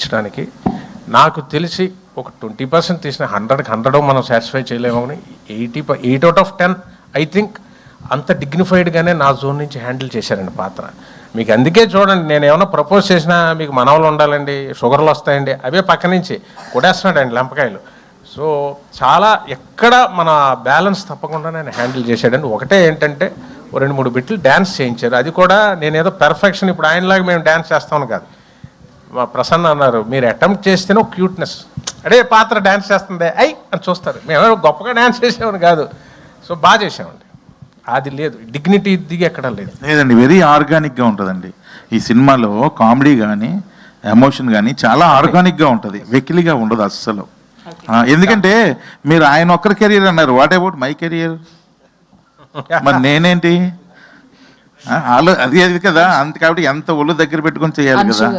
చూపించడానికి నాకు తెలిసి ఒక 20% తీసిన 100కి 100 మనం సాటిస్ఫై చేయలేము కానీ 8 out of 10 ఐ థింక్ అంత డిగ్నిఫైడ్గానే నా జోన్ నుంచి హ్యాండిల్ చేశారండి పాత్ర. మీకు అందుకే చూడండి, నేను ఏమైనా ప్రపోజ్ చేసినా మీకు మనవలు ఉండాలండి, షుగర్లు వస్తాయండి, అవే పక్క నుంచి కొడేస్తున్నాడండి లెంపకాయలు. సో చాలా ఎక్కడ మన బ్యాలెన్స్ తప్పకుండా నేను హ్యాండిల్ చేశాడండి. ఒకటే ఏంటంటే 2-3 బిట్లు డ్యాన్స్ చేయించారు, అది కూడా నేనేదో పెర్ఫెక్షన్ ఇప్పుడు ఆయనలాగా మేము డ్యాన్స్ చేస్తామని కాదు. మా ప్రసన్న అన్నారు, మీరు అటెంప్ట్ చేస్తేనే ఒక క్యూట్నెస్, అడే పాత్ర డ్యాన్స్ చేస్తుంది అని చూస్తారు, మేము గొప్పగా డ్యాన్స్ చేసామని కాదు. సో బాగా చేసామండి, అది లేదు డిగ్నిటీ దిగి ఎక్కడ లేదండి. వెరీ ఆర్గానిక్గా ఉంటుందండి ఈ సినిమాలో. కామెడీ కానీ ఎమోషన్ కానీ చాలా ఆర్గానిక్గా ఉంటుంది, వెకిలిగా ఉండదు అస్సలు. ఎందుకంటే మీరు ఆయన ఒక్కరి కెరియర్ అన్నారు, వాట్ అబౌట్ మై కెరియర్? మరి నేనేంటి? అది కదా, అంత కాబట్టి ఎంత ఒళ్ళు దగ్గర పెట్టుకొని చేయాలి కదా.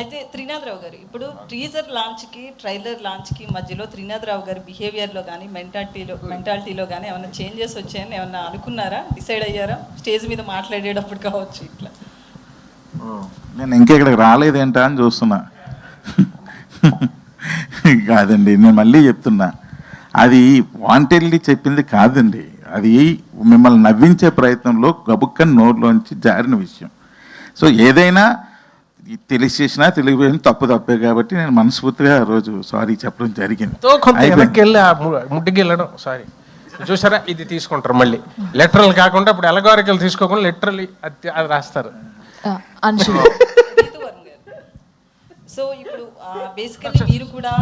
అయితే త్రినాథరావు గారు ఇప్పుడు టీజర్ లాంచ్కి ట్రైలర్ లాంచ్కి మధ్యలో త్రినాథరావు గారి బిహేవియర్లో కానీ మెంటాలిటీలో కానీ ఏమైనా చేంజెస్ వచ్చాయని ఏమన్నా అనుకున్నారా, డిసైడ్ అయ్యారా? స్టేజ్ మీద మాట్లాడేటప్పుడు కావచ్చు ఇట్లా. నేను ఇంకెక్కడికి రాలేదేంటా అని చూస్తున్నా. కాదండి, నేను మళ్ళీ చెప్తున్నా, అది వాంటెడ్లీ చెప్పింది కాదండి, అది మిమ్మల్ని నవ్వించే ప్రయత్నంలో గబుక్కని నోరులోంచి జారిన విషయం. సో ఏదైనా తెలిసేసినా తెలియపోయినా తప్పే కాబట్టి నేను మనస్ఫూర్తిగా ఆ రోజు సారీ చెప్పడం జరిగింది. ముడ్డికి వెళ్ళడం సారీ చూసారా, ఇది తీసుకుంటారు మళ్ళీ లెటరల్ కాకుండా, ఇప్పుడు ఎలగారికలు తీసుకోకుండా లిటరల్లీ అది రాస్తారు. సో ఇప్పుడు బేసికలీ మీరు కూడా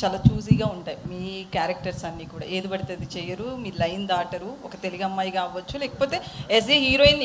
చాలా చూజీగా ఉంటాయి మీ క్యారెక్టర్స్ అన్నీ కూడా, ఏది పడితే అది చేయరు, మీ లైన్ దాటరు. ఒక తెలుగు అమ్మాయిగా అవ్వచ్చు, లేకపోతే యాజ్ ఏ హీరోయిన్